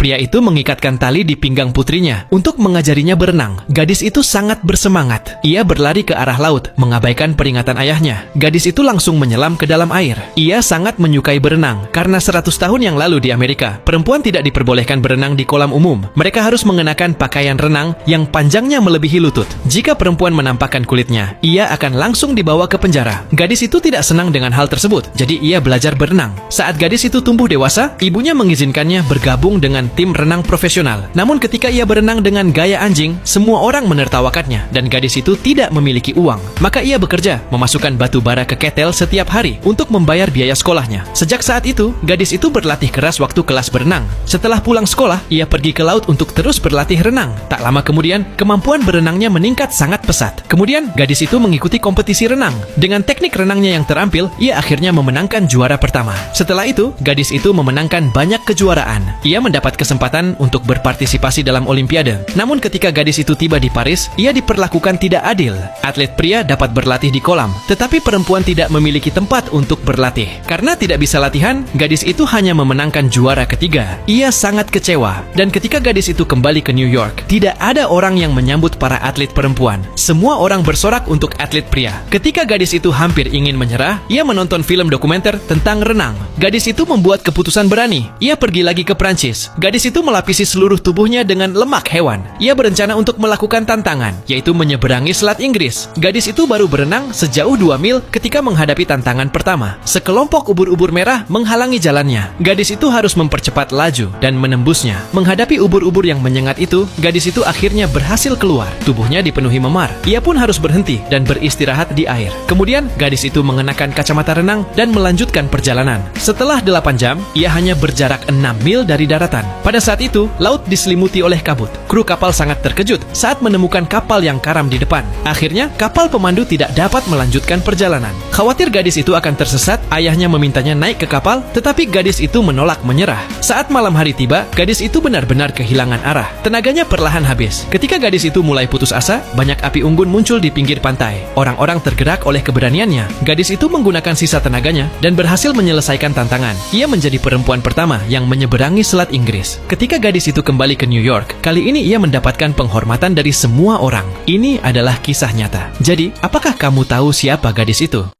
Pria itu mengikatkan tali di pinggang putrinya untuk mengajarinya berenang. Gadis itu sangat bersemangat. Ia berlari ke arah laut, mengabaikan peringatan ayahnya. Gadis itu langsung menyelam ke dalam air. Ia sangat menyukai berenang, karena 100 tahun yang lalu di Amerika, perempuan tidak diperbolehkan berenang di kolam umum. Mereka harus mengenakan pakaian renang yang panjangnya melebihi lutut. Jika perempuan menampakkan kulitnya, ia akan langsung dibawa ke penjara. Gadis itu tidak senang dengan hal tersebut, jadi ia belajar berenang. Saat gadis itu tumbuh dewasa, ibunya mengizinkannya bergabung dengan tim renang profesional. Namun ketika ia berenang dengan gaya anjing, semua orang menertawakannya dan gadis itu tidak memiliki uang. Maka ia bekerja, memasukkan batu bara ke ketel setiap hari untuk membayar biaya sekolahnya. Sejak saat itu, gadis itu berlatih keras waktu kelas berenang. Setelah pulang sekolah, ia pergi ke laut untuk terus berlatih renang. Tak lama kemudian, kemampuan berenangnya meningkat sangat pesat. Kemudian, gadis itu mengikuti kompetisi renang. Dengan teknik renangnya yang terampil, ia akhirnya memenangkan juara pertama. Setelah itu, gadis itu memenangkan banyak kejuaraan. Ia mendapat kesempatan untuk berpartisipasi dalam Olimpiade. Namun ketika gadis itu tiba di Paris, ia diperlakukan tidak adil. Atlet pria dapat berlatih di kolam, tetapi perempuan tidak memiliki tempat untuk berlatih. Karena tidak bisa latihan, gadis itu hanya memenangkan juara ketiga. Ia sangat kecewa. Dan ketika gadis itu kembali ke New York, tidak ada orang yang menyambut para atlet perempuan. Semua orang bersorak untuk atlet pria. Ketika gadis itu hampir ingin menyerah, ia menonton film dokumenter tentang renang. Gadis itu membuat keputusan berani. Ia pergi lagi ke Prancis. Gadis itu melapisi seluruh tubuhnya dengan lemak hewan. Ia berencana untuk melakukan tantangan, yaitu menyeberangi Selat Inggris. Gadis itu baru berenang sejauh 2 mil ketika menghadapi tantangan pertama. Sekelompok ubur-ubur merah menghalangi jalannya. Gadis itu harus mempercepat laju dan menembusnya. Menghadapi ubur-ubur yang menyengat itu, gadis itu akhirnya berhasil keluar. Tubuhnya dipenuhi memar. Ia pun harus berhenti dan beristirahat di air. Kemudian, gadis itu mengenakan kacamata renang dan melanjutkan perjalanan. Setelah 8 jam, ia hanya berjarak 6 mil dari daratan. Pada saat itu, laut diselimuti oleh kabut. Kru kapal sangat terkejut saat menemukan kapal yang karam di depan. Akhirnya, kapal pemandu tidak dapat melanjutkan perjalanan. Khawatir gadis itu akan tersesat, ayahnya memintanya naik ke kapal, tetapi gadis itu menolak menyerah. Saat malam hari tiba, gadis itu benar-benar kehilangan arah. Tenaganya perlahan habis. Ketika gadis itu mulai putus asa, banyak api unggun muncul di pinggir pantai. Orang-orang tergerak oleh keberaniannya. Gadis itu menggunakan sisa tenaganya dan berhasil menyelesaikan tantangan. Ia menjadi perempuan pertama yang menyeberangi Selat Inggris. Ketika gadis itu kembali ke New York, kali ini ia mendapatkan penghormatan dari semua orang. Ini adalah kisah nyata. Jadi, apakah kamu tahu siapa gadis itu?